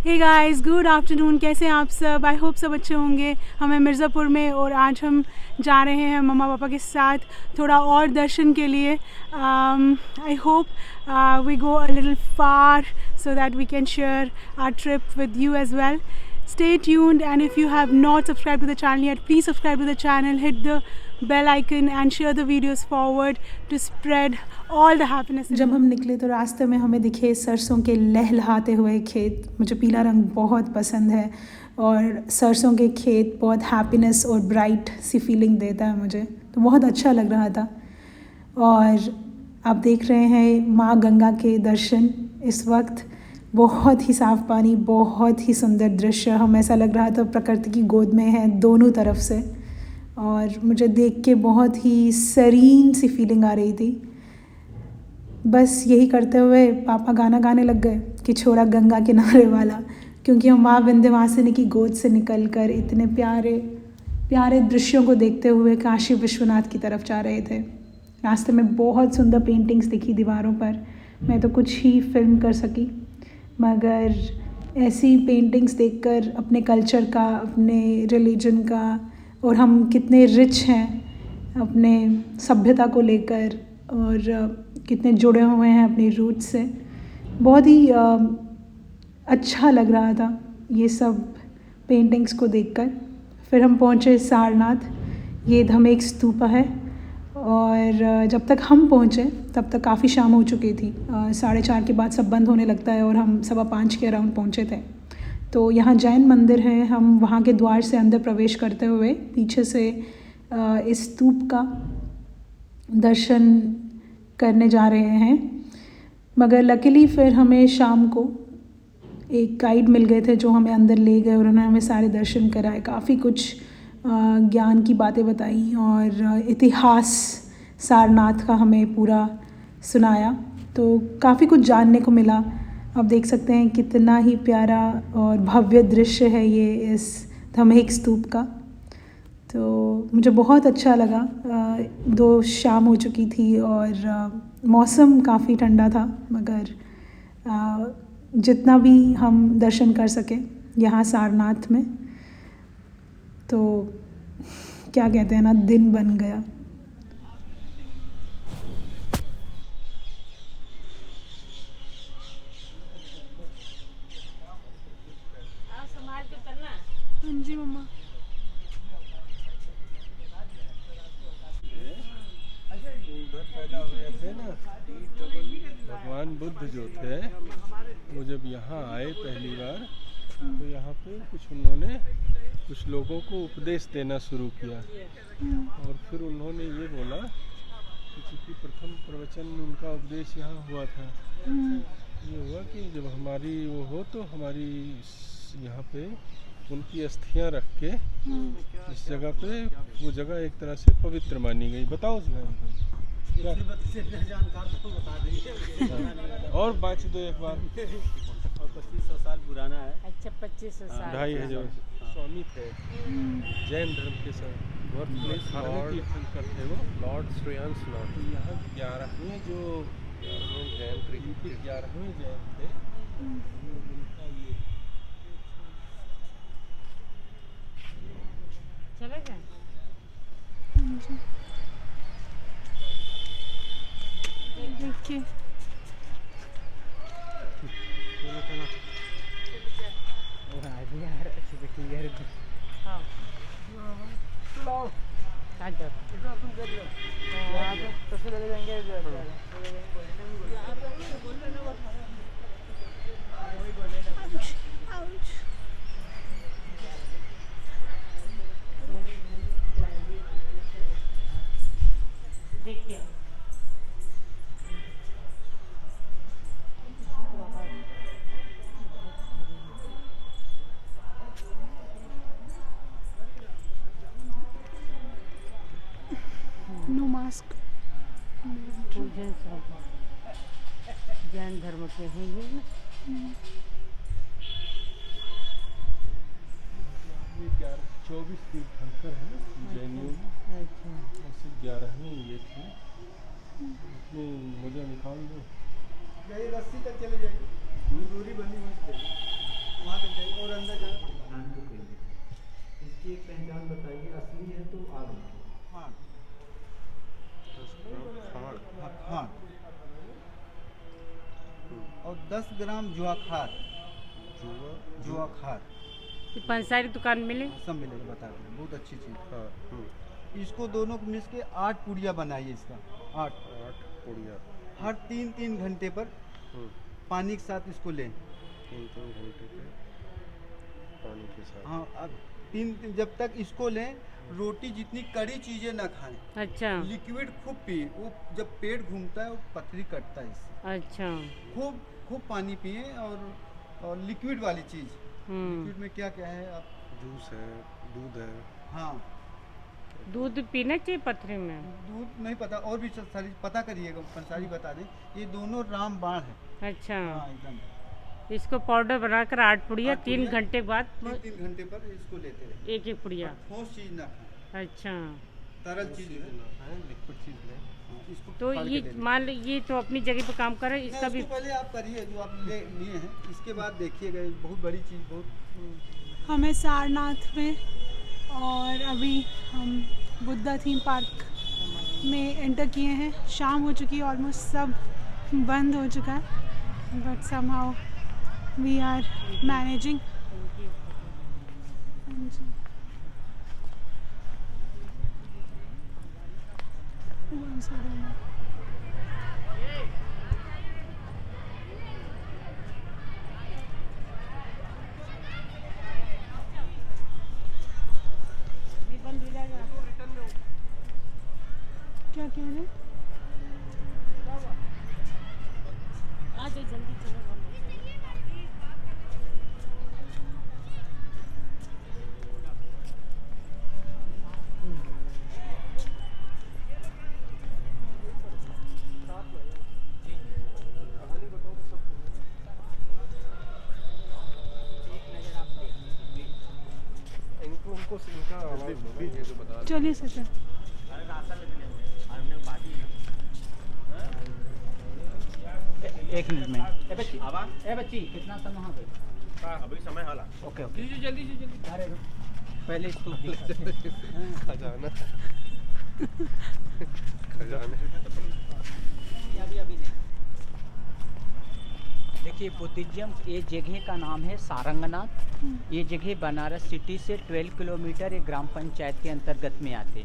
Hey guys, good afternoon. कैसे हैं आप सब? आई होप सब अच्छे होंगे। हम हैं मिर्ज़ापुर में और आज हम जा रहे हैं मम्मा पापा के साथ थोड़ा और दर्शन के लिए। I hope we go a little far so that we can share our trip with you as well. Stay tuned, and if you have not subscribed to the channel yet, please subscribe to the channel, hit the bell icon and share the videos forward to spread all the happiness. जब हम निकले तो रास्ते में हमें दिखे सरसों के लहलहाते हुए खेत। मुझे पीला रंग बहुत पसंद है और सरसों के खेत बहुत हैप्पीनेस और ब्राइट सी फीलिंग देता है मुझे, तो बहुत अच्छा लग रहा था। और आप देख रहे हैं माँ गंगा के दर्शन इस वक्त। बहुत ही साफ़ पानी, बहुत ही सुंदर दृश्य। हम ऐसा लग रहा था प्रकृति की गोद में हैं दोनों तरफ से, और मुझे देख के बहुत ही सीरीन सी फीलिंग आ रही थी। बस यही करते हुए पापा गाना गाने लग गए कि छोरा गंगा किनारे वाला, क्योंकि हम माँ विंध्यवासिनी की गोद से निकलकर इतने प्यारे प्यारे दृश्यों को देखते हुए काशी विश्वनाथ की तरफ जा रहे थे। रास्ते में बहुत सुंदर पेंटिंग्स दिखी दीवारों पर। मैं तो कुछ ही फिल्म कर सकी, मगर ऐसी पेंटिंग्स देखकर अपने कल्चर का, अपने रिलीजन का, और हम कितने रिच हैं अपने सभ्यता को लेकर और कितने जुड़े हुए हैं अपनी रूट से, बहुत ही अच्छा लग रहा था ये सब पेंटिंग्स को देखकर। फिर हम पहुँचे सारनाथ। ये धमेक स्तूपा है, और जब तक हम पहुँचे तब तक काफ़ी शाम हो चुकी थी। 4:30 के बाद सब बंद होने लगता है और हम 4:15 के अराउंड पहुँचे थे। तो यहाँ जैन मंदिर है। हम वहाँ के द्वार से अंदर प्रवेश करते हुए पीछे से इस स्तूप का दर्शन करने जा रहे हैं, मगर लकीली फिर हमें शाम को एक गाइड मिल गए थे जो हमें अंदर ले गए और उन्होंने हमें सारे दर्शन कराए, काफ़ी कुछ ज्ञान की बातें बताई और इतिहास सारनाथ का हमें पूरा सुनाया। तो काफ़ी कुछ जानने को मिला। आप देख सकते हैं कितना ही प्यारा और भव्य दृश्य है ये इस धमेक स्तूप का। तो मुझे बहुत अच्छा लगा। 2 शाम हो चुकी थी और मौसम काफ़ी ठंडा था, मगर जितना भी हम दर्शन कर सके यहाँ सारनाथ में, तो क्या कहते हैं ना, दिन बन गया। हाँ जी मम्मा। उधर पैदा हुए थे ना भगवान बुद्ध जो थे, वो जब यहाँ आए पहली बार तो यहाँ पे उन्होंने कुछ लोगों को उपदेश देना शुरू किया। और फिर उन्होंने ये बोला कि चूँकि प्रथम प्रवचन में उनका उपदेश यहाँ हुआ था, ये हुआ कि जब हमारी वो हो तो हमारी यहाँ पे उनकी अस्थियाँ रख के इस जगह पे, वो जगह एक तरह से पवित्र मानी गई। बताओ और बात दो एक बार। और 2500 साल पुराना है। अच्छा, 2500 साल। 2500 स्वामी थे जैन धर्म के सब तीर्थंकर थे वो, लॉर्ड श्रेयांस लॉर्ड। तो यहाँ 11वें जो जैन थे, 11वें जैन थे। उनका ये चले गए। देखिए देखिए नो मास्क। पूजन सब जैन धर्म के हैं ये ना। ये 24 तीर्थंकर हैं जैनियों में। अच्छा, ऐसे 11वें ये थे। अपनी मुझे निकाल दो, यही रस्सी तक चले जाइए, दूरी बनी हुई है। अंदर जाना ध्यान को केंद्रित। इसकी एक पहचान बताइए, असली है तो आग है। खांड हाँ, और 10 ग्राम जुआ खार। ये पंसारी दुकान मिले। सब मिलेगा, बता दें, बहुत अच्छी चीज़। हाँ। इसको दोनों को मिक्स के 8 पुड़िया बनाइए। इसका 8 पुड़िया हर 3-3 घंटे पर पानी के साथ इसको लें। 3-3 घंटे के पानी के साथ। हाँ, अब 3 जब तक इसको लें, रोटी जितनी कड़ी चीज़ें ना खाएं। अच्छा लिक्विड खूब पिए, वो जब पेट घूमता है वो पथरी कटता है इससे। अच्छा। खूब पानी पिए और लिक्विड वाली चीज़। लिक्विड में क्या क्या है आप? जूस है, दूध है। हाँ, दूध पीना चाहिए पथरी में? दूध नहीं पता, और भी सारी पता करिएगा, पंसारी बता दें। ये दोनों रामबाण है। अच्छा। हाँ, एकदम। इसको पाउडर बनाकर 8 पुड़िया 3 घंटे बाद 3 घंटे पर इसको लेते रहे। एक पुड़िया। ठोस चीज़ ना खाएं। अच्छा, तरल चीज़ ना खाएं, लिक्विड चीज़ लें। इसको तो फाड़ के ये दे दें। मान लो ये तो अपनी जगह पे काम कर रहा है, इसका भी। पहले आप करिए जो आप लिए हैं, इसके बाद देखिएगा, बहुत बड़ी चीज़। बहुत हमें सारनाथ में, और अभी हम बुद्धा थीम पार्क में एंटर किए हैं। शाम हो चुकी है, ऑलमोस्ट सब बंद हो चुका है, but somehow we are managing. क्या कह रहे हैं? चलिए सर। एक मिनट में। ए बच्ची कितना समय हो गया? अभी समय हाला। ओके ओके, जल्दी से जल्दी। अरे पहले स्तूप खजाना खजाने अभी नहीं। देखिए, बुद्धिज्म ये जगह का नाम है सारंगनाथ। ये जगह बनारस सिटी से 12 किलोमीटर एक ग्राम पंचायत के अंतर्गत में आते।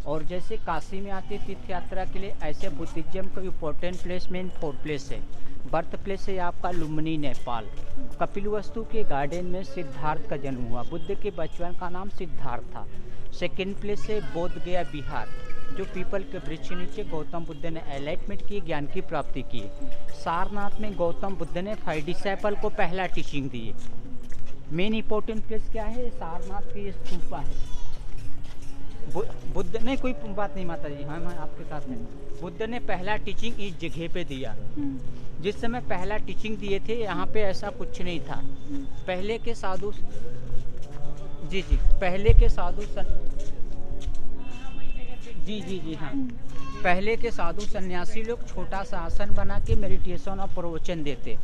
और जैसे काशी में आते तीर्थ यात्रा के लिए, ऐसे बुद्धिज्म का इम्पोर्टेंट प्लेस में 4 प्लेस है। बर्थ प्लेस है आपका लुम्बिनी नेपाल। कपिलवस्तु के गार्डन में सिद्धार्थ का जन्म हुआ। बुद्ध के बचपन का नाम सिद्धार्थ था। सेकेंड प्लेस है बोध गया बिहार, जो पीपल के वृक्ष के नीचे गौतम बुद्ध ने एनलाइटमेंट की, ज्ञान की प्राप्ति की। सारनाथ में गौतम बुद्ध ने 5 डिसाइपल को पहला टीचिंग दी। मेन इंपॉर्टेंट प्लेस क्या है? सारनाथ की स्तूपा है। बुद्ध ने, कोई बात नहीं माता जी, हम आपके साथ हैं। बुद्ध ने पहला टीचिंग इस जगह पे दिया। जिस समय पहला टीचिंग दिए थे, यहाँ पे ऐसा कुछ नहीं था। पहले के साधु, जी पहले के साधु जी हाँ, पहले के साधु सन्यासी लोग छोटा सा आसन बना के मेडिटेशन और प्रवचन देते।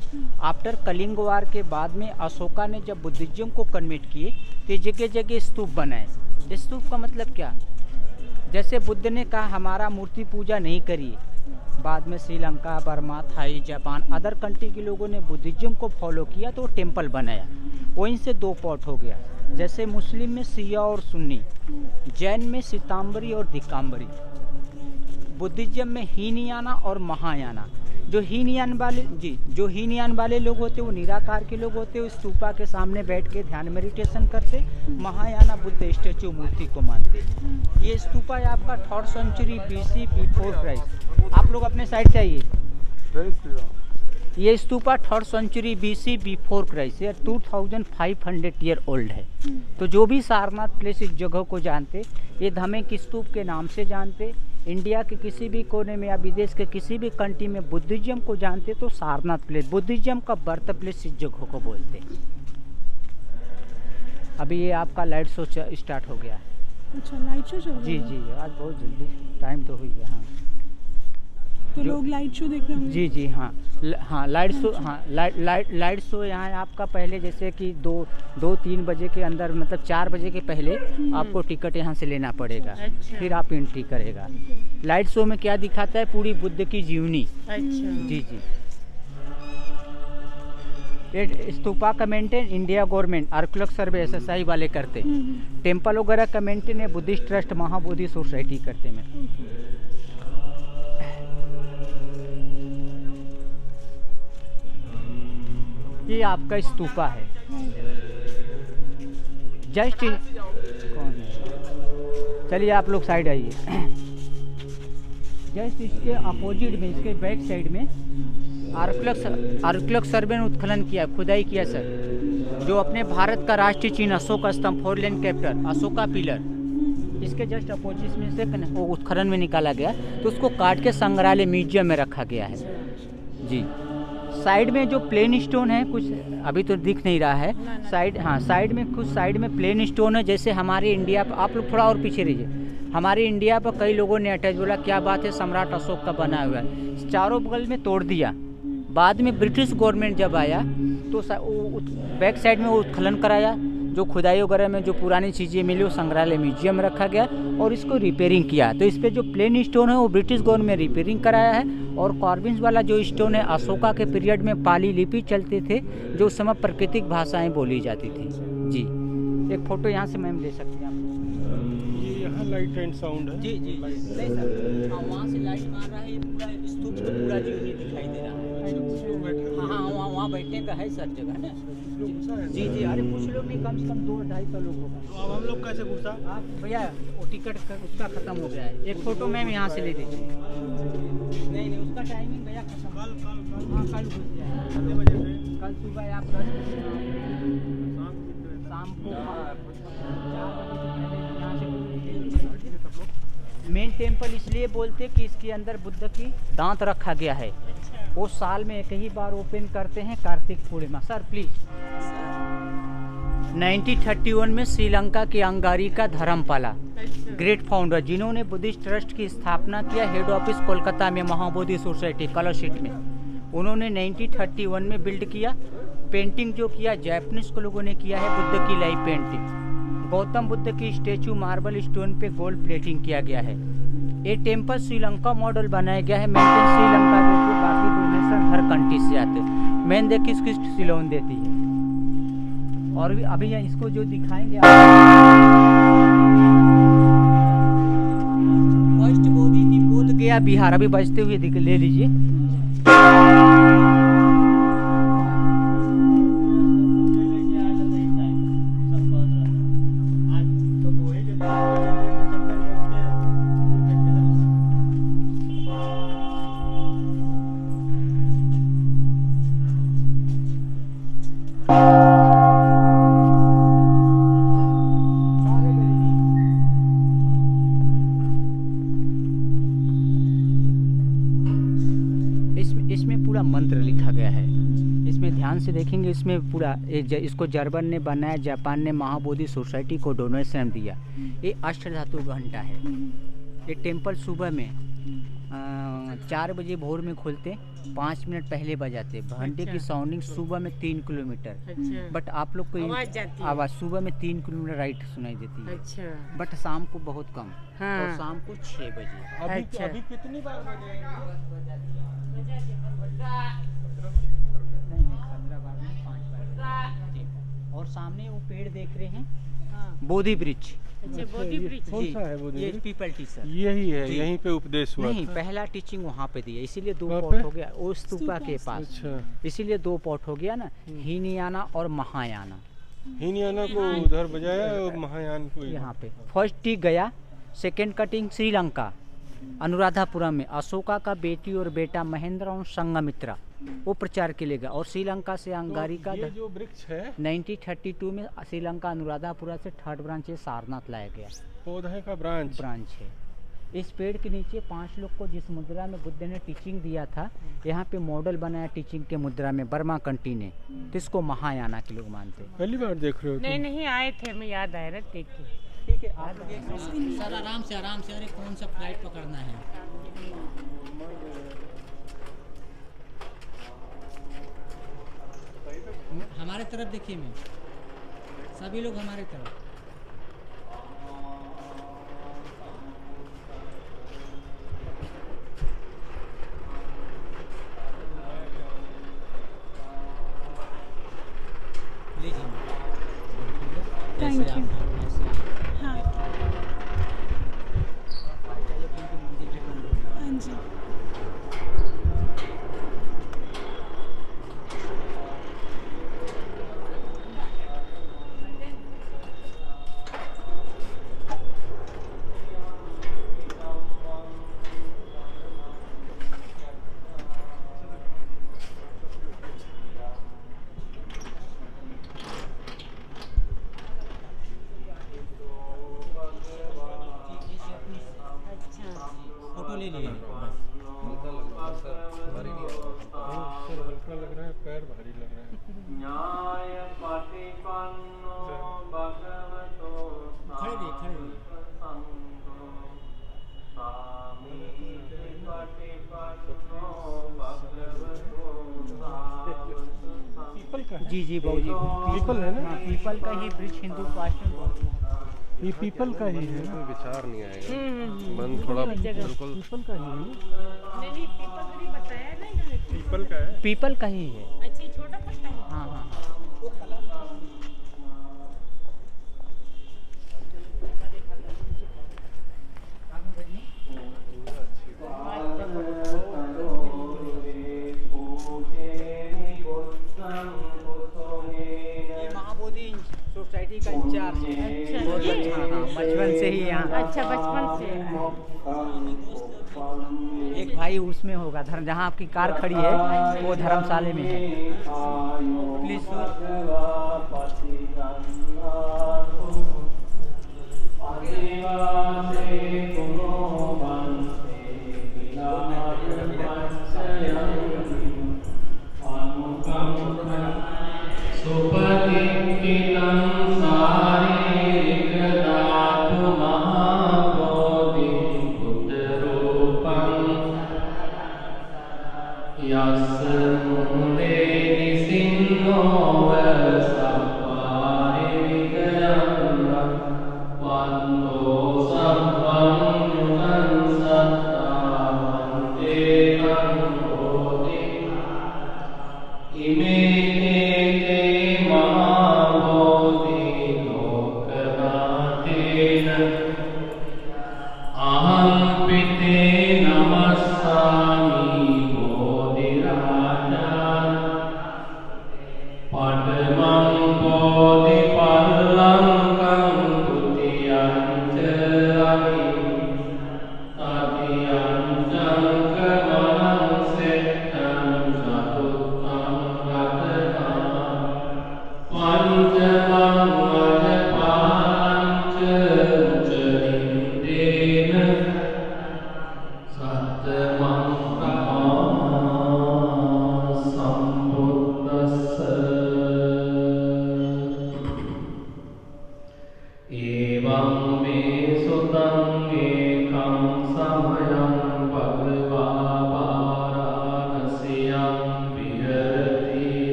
आफ्टर कलिंग वार के बाद में अशोका ने जब बुद्धिज्म को कन्वर्ट किए तो जगह जगह स्तूप बनाए। स्तूप का मतलब क्या? जैसे बुद्ध ने कहा हमारा मूर्ति पूजा नहीं करिए, बाद में Sri Lanka, Burma, Thai, Japan, other country के लोगों ने बुद्धिज्म को फॉलो किया तो टेम्पल बनाया। वहीं से 2 पार्ट हो गया। जैसे मुस्लिम में शिया और सुन्नी, जैन में श्वेतांबरी और दिगंबरी, बुद्धिज्म में हीनयाना और महायाना। जो हीनयान वाले लोग होते वो निराकार के लोग होते, वो स्तूपा के सामने बैठ के ध्यान मेडिटेशन करते। महायाना बुद्ध स्टेचू मूर्ति को मानते। ये स्तूपा है आपका 3rd century BC before Christ. आप लोग अपने साइड से आइए। ये stupa 3rd century BC before Christ, ये 2500 ईयर ओल्ड है। तो जो भी सारनाथ प्लेस इस जगह को जानते, ये धमेक स्तूप के नाम से जानते। इंडिया के किसी भी कोने में या विदेश के किसी भी कंट्री में बुद्धिज्म को जानते तो सारनाथ प्लेस, बुद्धिज्म का बर्थ प्लेस इस जगह को बोलते। अभी ये आपका लाइट शो स्टार्ट हो गया है। अच्छा, लाइट शो चल रहा है? जी आज बहुत जल्दी टाइम तो हुई है। हाँ, तो जो- लोग लाइट शो देख रहे होंगे। जी जी हाँ हाँ लाइट शो, हाँ लाइट शो यहाँ आपका पहले जैसे कि 2-3 बजे के अंदर, मतलब 4 बजे के पहले आपको टिकट यहाँ से लेना पड़ेगा, फिर आप एंट्री करेगा। लाइट शो में क्या दिखाता है, पूरी बुद्ध की जीवनी। जी जी। ये स्तूपा का मेंटेन इंडिया गवर्नमेंट आर्कियोलॉजी सर्वे SSI वाले करते। टेम्पल वगैरह का मेंटेन है बुद्धिस्ट ट्रस्ट महाबोधि सोसाइटी करते में। ये आपका स्तूपा है, जस्ट कौन है, चलिए आप लोग साइड आइए। जस्ट इसके अपोजिट में, इसके बैक साइड में आर्कियोलॉजी सर्वे ने उत्खनन किया, खुदाई किया सर, जो अपने भारत का राष्ट्रीय चिन्ह अशोक स्तंभ, 4 लेन कैपिटल, अशोका पिलर, इसके जस्ट अपोजिट में से वो उत्खनन में निकाला गया, तो उसको काट के संग्रहालय म्यूजियम में रखा गया है। जी साइड में जो प्लेन स्टोन है, कुछ अभी तो दिख नहीं रहा है, साइड, हाँ साइड में कुछ साइड में प्लेन स्टोन है, जैसे हमारे इंडिया पर, आप लोग थोड़ा और पीछे रहिए, हमारे इंडिया पर कई लोगों ने अटैच बोला क्या बात है सम्राट अशोक का बना हुआ है, चारों बगल में तोड़ दिया। बाद में ब्रिटिश गवर्नमेंट जब आया तो बैक साइड में वो उत्खनन कराया, जो खुदाई वगैरह में जो पुरानी चीज़ें मिली वो संग्रहालय म्यूजियम में रखा गया और इसको रिपेयरिंग किया। तो इस पर जो प्लेन स्टोन है वो ब्रिटिश गवर्नमेंट में रिपेयरिंग कराया है, और कार्विंग्स वाला जो स्टोन है अशोका के पीरियड में पाली लिपि चलते थे, जो उस समय प्राकृतिक भाषाएं बोली जाती थी। जी एक फ़ोटो यहाँ से मैम ले सकती हैं आप। ये यहाँ लाइट एंड साउंड है। जी जी नहीं सर, हाँ वहाँ से लाइट मार रहा है, ये पूरा स्तूप को पूरा जीवनी दिखाई दे रहा है। हाँ वहाँ बैठने का है सर जगह ना। जी जी अरे कुछ लोग नहीं, कम से कम 200-250 लोग होगा। तो अब हम लोग कैसे घुसा? आप भैया वो टिकट उसका ख़त्म हो गया है, एक फ़ोटो मैम यहाँ से ले लीजिए। नहीं उसका टाइमिंग भैया खत्म। हाँ कल घुस जाए, कितने बजे से? कल सुबह आप 10 बजे शाम को 4 बजे यहाँ से। मेन टेम्पल इसलिए बोलते कि इसके अंदर बुद्ध की दांत रखा गया है, वो साल में एक ही बार ओपन करते हैं, कार्तिक पूर्णिमा। Sir please. 1931 में श्रीलंका के अंगारिका धर्मपाला ग्रेट फाउंडर, जिन्होंने बुद्धिस्ट ट्रस्ट की स्थापना किया, हेड ऑफिस कोलकाता में महाबोधि सोसाइटी कलर शीट में, उन्होंने 1931 में बिल्ड किया। पेंटिंग जो किया जापानीज को लोगों ने किया है, बुद्ध की लाइव पेंटिंग। गौतम बुद्ध की स्टेचू मार्बल स्टोन पे गोल्ड प्लेटिंग किया गया है। ये टेम्पल श्रीलंका मॉडल बनाया गया है, मेंटेन श्रीलंका देखिए, बाकी डोनेशन हर कंट्री से आते हैं। मेन देखिए इसकी सिलोन देती है, और भी अभी इसको जो दिखाएंगे फर्स्ट बोधि थी बोध गया बिहार, अभी बजते हुए ले लीजिए। इसमें पूरा मंत्र लिखा गया है, इसमें ध्यान से देखेंगे, इसमें पूरा इसको जर्मन ने बनाया, जापान ने महाबोधि सोसाइटी को डोनेशन दिया। ये अष्टधातु घंटा है। ये टेम्पल सुबह में 4 बजे भोर में खुलते, 5 मिनट पहले बजाते। घंटे की साउंडिंग सुबह में 3 किलोमीटर, बट आप लोग को आवाज़ सुबह में 3 किलोमीटर राइट सुनाई देती है, बट शाम को बहुत कम, और शाम को 6 बजे। अभी कितनी बार बजे? नहीं 15 बार में 5 बार। और सामने वो पेड़ देख रहे हैं, बोधि वृक्ष। कौन सा है वो? ये पीपल टी सर, यही है, यहीं पे उपदेश हुआ नहीं था। पहला टीचिंग वहाँ पे दिया, इसीलिए 2 वहाँ पॉट पे? हो गया वो स्तूपा के पास। अच्छा, इसीलिए 2 पॉट हो गया ना, हीनयाना और महायाना। हीनयाना को उधर बजाया और महायान को यहाँ पे फर्स्ट टी गया, सेकेंड कटिंग श्रीलंका अनुराधापुरम में अशोका का बेटी और बेटा महेंद्र और संगमित्रा वो प्रचार के लिए गया, और श्रीलंका से अंगारिका ये जो वृक्ष है 1932 में श्रीलंका अनुराधापुरा से 3rd ब्रांच से सारनाथ लाया गया, पौधे का ब्रांच है। इस पेड़ के नीचे 5 लोग को जिस मुद्रा में बुद्ध ने टीचिंग दिया था, यहाँ पे मॉडल बनाया टीचिंग के मुद्रा में बर्मा कंट्री ने, तो इसको महायाना के लोग मानते हैं। पहली बार देख रहे हो तुम? नहीं आए थे, मैं याद आया रहा देख के। ठीक है आप सर आराम से, अरे कौन सा फ्लाइट पकड़ना है। हमारे तरफ देखिए मैम, सभी लोग हमारे तरफ। Thank you. हाँ हाँ जी। फोटो ले लिए हल्का लग रहा है सर, भारी नहीं सर, हल्का लग रहा है, पैर भारी लग रहा है। खड़े रहिए, खड़े रहिए। पीपल का है? जी जी बाबू जी, पीपल है ना? हाँ, पीपल का ही वृक्ष हिंदू कास्ट में बहुत है। ये पीपल का ही है ना? कोई विचार नहीं आएगा, मन थोड़ा बिल्कुल पीपल का ही है ना? पीपल का है। पीपल का ही है। अच्छा, छोटा पत्ता है। हाँ हाँ हाँ। ये महाबोधि सोसाइटी का इंचार्ज है। बहुत अच्छा, हाँ, बचपन से ही यहाँ। अच्छा, बचपन से। एक भाई उसमें होगा धर्म, जहाँ आपकी कार खड़ी है वो धर्मशाला में है। प्लीज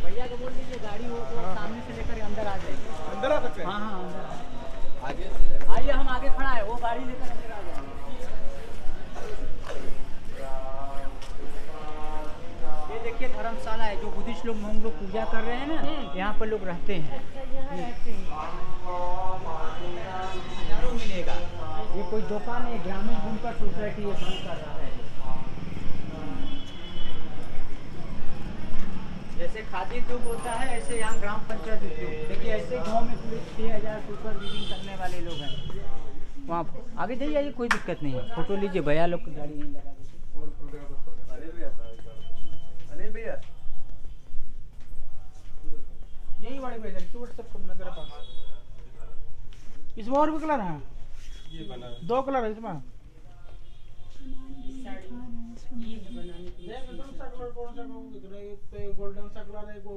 भैया को बोल दीजिए गाड़ी हो तो सामने से लेकर अंदर आ जाएगी। अंदर आ सकते हैं? हाँ हाँ अंदर आगे से आइए, हम आगे खड़ा है, वो गाड़ी लेकर अंदर आ जाएंगे। ये देखिए धर्मशाला है, जो बुद्धिस्ट लोग हम लोग पूजा कर रहे हैं ना, यहाँ पर लोग रहते हैं। हजारों मिलेगा। ये कोई दुकान है, ग्रामीण भूमि सोसाइटी ये काम कर रहा है। जैसे खादी उद्योग होता है, ऐसे यहाँ ग्राम पंचायत उद्योग। देखिए ऐसे गांव में पूरे 6000 सुपरविजन करने वाले लोग हैं। वहाँ आगे जाइए, आइए, कोई दिक्कत नहीं है। फोटो लीजिए, भैया लोग की गाड़ी यहीं लगा दीजिए। अनिल भैया यही वाले भैया व्हाट्सएप को नजर पास। इसमें और भी कलर है? ये बना है। 2 कलर है इसमें। गोल्डन सा कलर है, वो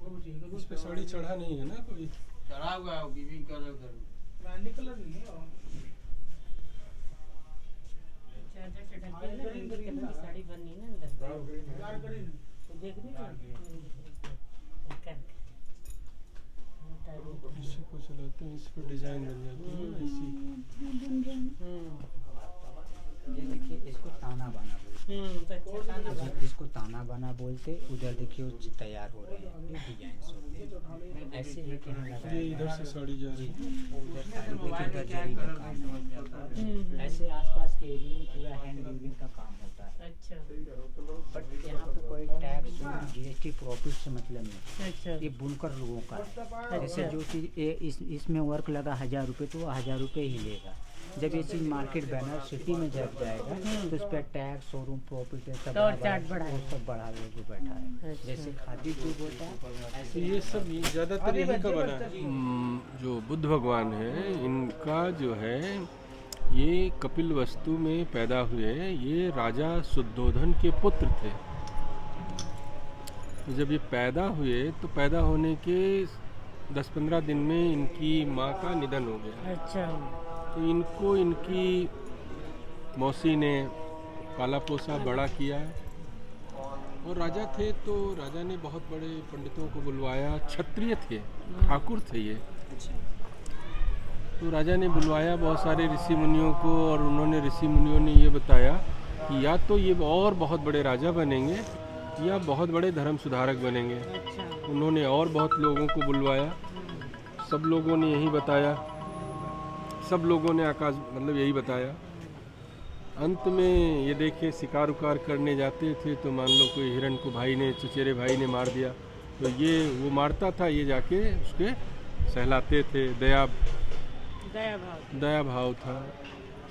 भी ठीक है। उस पे साड़ी चढ़ा नहीं है ना कोई? चढ़ा हुआ है, वीविंग कर रहे उधर। साड़ी बननी ना देखनी इसी को चलाते हैं, इस पर डिजाइन बन जाती है ना ऐसी। ये देखिए इसको ताना बाना बोलते, इसको ताना बाना बोलते। उधर देखिए वो तैयार हो रहे हैं, ये डिजाइन होते हैं ऐसे है कि हम ये लगाए इधर से साड़ी जा रही है। उधर साड़ी देखिए, उधर जरी का काम होता है। ऐसे आसपास के एरिया में पूरा हैंड वीविंग का काम होता है। अच्छा बट यहाँ पे कोई टैक्स GST प्रॉफिट से मतलब नहीं। अच्छा ये बुनकर लोगों का है। जैसे जो चीज़ इसमें वर्क लगा 1000 रुपये तो वो 1000 रुपये ही लेगा। जब ये चीज़ मार्केट बैनर सिटी में जब जाएगा तो उस पर टैक्स शोरूम प्रॉफिट है सब और चार्ट बढ़ा है। वो सब बढ़ा के बैठा है। जैसे खादी चूक होता है ऐसे ये सब ज़्यादातर यहीं का बना है। जो बुद्ध भगवान है, इनका जो है ये कपिल वस्तु में पैदा हुए। ये राजा शुद्धोधन के पुत्र थे। तो जब ये पैदा हुए तो पैदा होने के 10-15 दिन में इनकी माँ का निधन हो गया। अच्छा तो इनको इनकी मौसी ने पाला पोसा बड़ा किया। और राजा थे तो राजा ने बहुत बड़े पंडितों को बुलवाया। क्षत्रिय थे, ठाकुर थे ये। तो राजा ने बुलवाया बहुत सारे ऋषि मुनियों को, और उन्होंने ऋषि मुनियों ने ये बताया कि या तो ये और बहुत बड़े राजा बनेंगे या बहुत बड़े धर्म सुधारक बनेंगे। उन्होंने और बहुत लोगों को बुलवाया, सब लोगों ने यही बताया, सब लोगों ने आकाश मतलब यही बताया। अंत में ये देखे शिकार उकार करने जाते थे तो मान लो कोई हिरण को भाई ने, चचेरे भाई ने मार दिया तो ये वो मारता था, ये जाके उसके सहलाते थे। दया भाव था।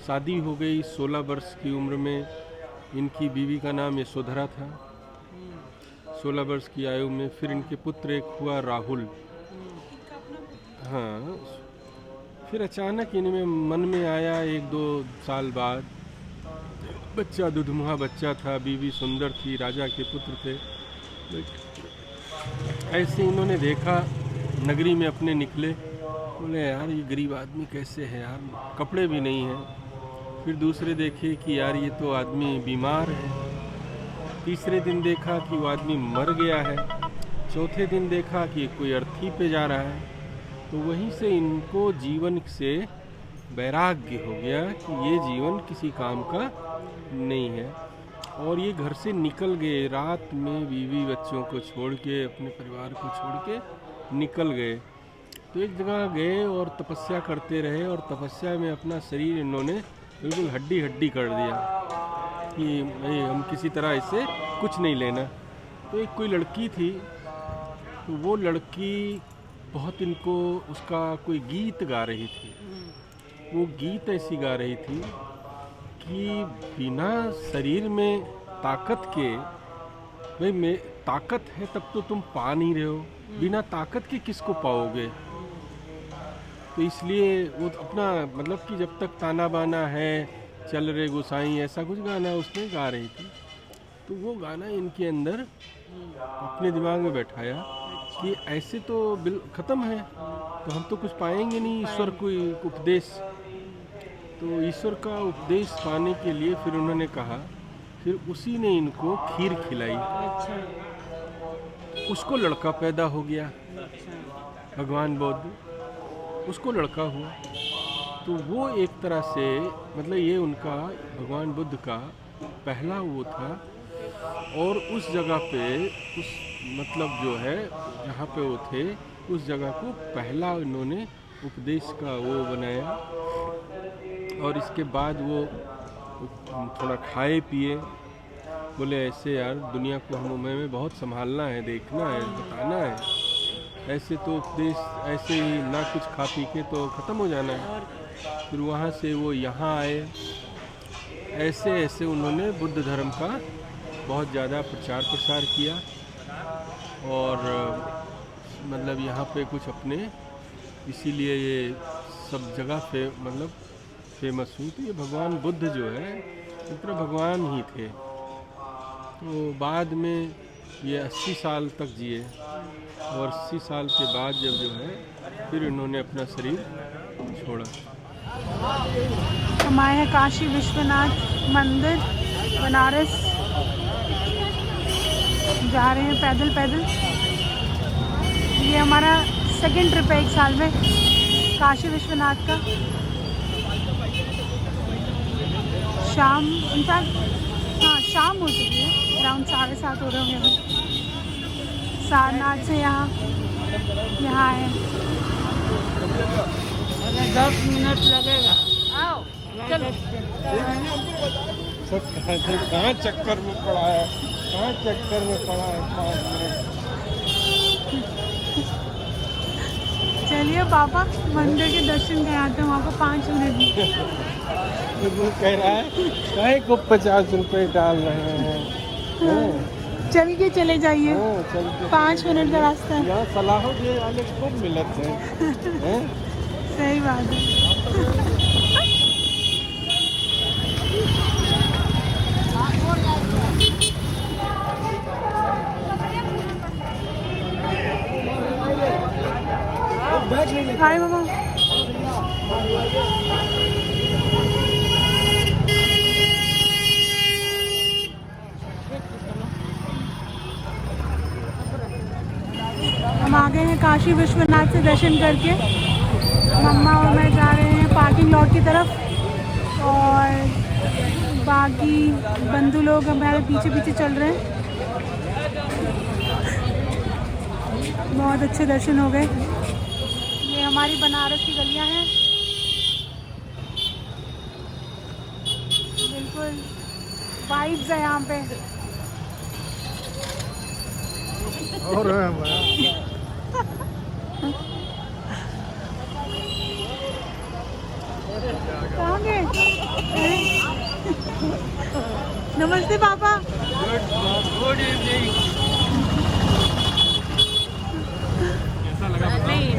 शादी हो गई 16 वर्ष की उम्र में। इनकी बीवी का नाम यशोधरा था। 16 वर्ष की आयु में फिर इनके पुत्र एक हुआ राहुल। हाँ, फिर अचानक इनमें मन में आया 1-2 साल बाद, बच्चा दुधमुहा बच्चा था, बीवी सुंदर थी, राजा के पुत्र थे। ऐसे इन्होंने देखा, नगरी में अपने निकले, बोले यार ये गरीब आदमी कैसे है यार, कपड़े भी नहीं हैं। फिर दूसरे देखे कि यार ये तो आदमी बीमार है। तीसरे दिन देखा कि वो आदमी मर गया है। चौथे दिन देखा कि कोई अर्थी पे जा रहा है। तो वहीं से इनको जीवन से वैराग्य हो गया कि ये जीवन किसी काम का नहीं है। और ये घर से निकल गए, रात में बीवी बच्चों को छोड़ के, अपने परिवार को छोड़ के निकल गए। तो एक जगह गए और तपस्या करते रहे, और तपस्या में अपना शरीर इन्होंने बिल्कुल हड्डी हड्डी कर दिया कि भाई हम किसी तरह इससे कुछ नहीं लेना। तो एक कोई लड़की थी, तो वो लड़की बहुत इनको, उसका कोई गीत गा रही थी। वो गीत ऐसी गा रही थी कि बिना शरीर में ताकत के, भाई मैं ताकत है तब तो तुम पा नहीं रहे हो, बिना ताकत के किसको पाओगे। तो इसलिए वो अपना मतलब कि जब तक ताना बाना है, चल रे गोसाई, ऐसा कुछ गाना उसने गा रही थी। तो वो गाना इनके अंदर अपने दिमाग में बैठाया कि ऐसे तो बिल ख़त्म है, तो हम तो कुछ पाएंगे नहीं ईश्वर कोई उपदेश। तो ईश्वर का उपदेश पाने के लिए फिर उन्होंने कहा, फिर उसी ने इनको खीर खिलाई। उसको लड़का पैदा हो गया, भगवान बुद्ध, उसको लड़का हुआ। तो वो एक तरह से मतलब ये उनका भगवान बुद्ध का पहला वो था। और उस जगह पे उस मतलब जो है जहाँ पे वो थे, उस जगह को पहला इन्होंने उपदेश का वो बनाया। और इसके बाद वो थोड़ा खाए पिए, बोले ऐसे यार दुनिया को हमें बहुत संभालना है, देखना है, बताना है। ऐसे तो उपदेश ऐसे ही ना कुछ खा पी के तो ख़त्म हो जाना है। फिर वहाँ से वो यहाँ आए। ऐसे ऐसे उन्होंने बुद्ध धर्म का बहुत ज़्यादा प्रचार प्रसार किया। और मतलब यहाँ पे कुछ अपने, इसीलिए ये सब जगह मतलब फेमस हुई। तो ये भगवान बुद्ध जो है इतना भगवान ही थे। तो बाद में ये 80 साल तक जिए, और 80 साल के बाद जब जो है फिर इन्होंने अपना शरीर थोड़ा। हम आए हैं काशी विश्वनाथ मंदिर बनारस, जा रहे हैं पैदल पैदल। ये हमारा सेकंड ट्रिप है एक साल में काशी विश्वनाथ का। शाम इनफैक्ट हाँ शाम हो चुकी है, अराउंड 7:30 हो रहे होंगे अभी। सारनाथ से यहाँ आए। 10 मिनट लगेगा। आओ चलो। सब कहाँ चक्कर में पड़ा है, कहाँ चक्कर में पड़ा है 5 मिनट। चलिए पापा मंदिर के दर्शन कराते हैं वहाँ को 5 मिनट में। वो कह रहा है काहे को 50 रुपए डाल रहे हैं। चल के चले जाइए, चल के 5 मिनट का रास्ता है। यहाँ सलाहों के वाले खूब मिलते हैं। सही बात है। हाय मामा। हम आ गए हैं काशी विश्वनाथ से दर्शन करके। मम्मा और मैं जा रहे हैं पार्किंग लॉट की तरफ और बाकी बंधु लोग हमारे पीछे पीछे चल रहे हैं। बहुत अच्छे दर्शन हो गए। ये हमारी बनारस की गलियां हैं, बिल्कुल वाइब्स है यहाँ पे। और कहाँ गए? नमस्ते पापा। Good evening.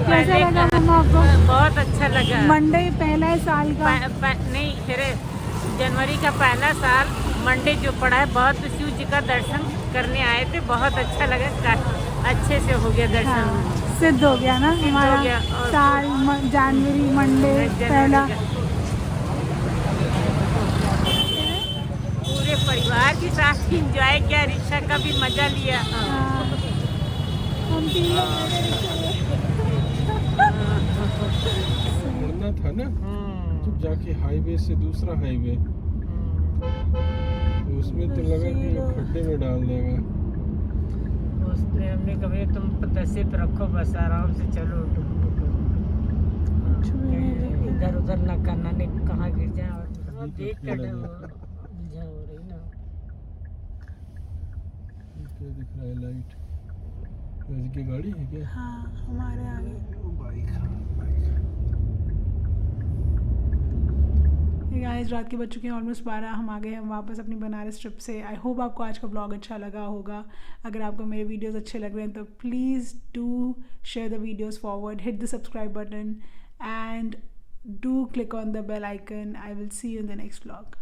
कैसा लगा मम्मा आपको? बहुत अच्छा लगा। मंडे पहला है साल का। नहीं फिर जनवरी का पहला साल मंडे जो पड़ा है, बहुत शिव जी का दर्शन करने आए थे, बहुत अच्छा लगा। अच्छे से हो गया दर्शन। सिद्ध हो गया ना हमारा साल। जनवरी मंडे पहला। पूरे परिवार के साथ एंजॉय किया, रिक्शा का भी मजा लिया। हम 3 लोग मुड़ना था ना, तो जाके हाईवे से दूसरा हाईवे, तो उसमें तो लगा कि वो खड्डे में डाल देगा। उसने हमने कभी तुम 10 पे रखो, बस आराम से चलो, इधर उधर न करना, नहीं कहाँ गिर जाए। और देख कर हो रही ना। क्या दिख रहा है? लाइट की गाड़ी है क्या? हाँ हमारे आगे बाइक। गाइस रात के बज चुके हैं ऑलमोस्ट 12। हम आ गए हैं वापस अपनी बनारस ट्रिप से। आई होप आपको आज का ब्लॉग अच्छा लगा होगा। अगर आपको मेरे वीडियोस अच्छे लग रहे हैं तो please do share the videos forward, hit the subscribe button and do click on the bell icon. I will see you in the next blog.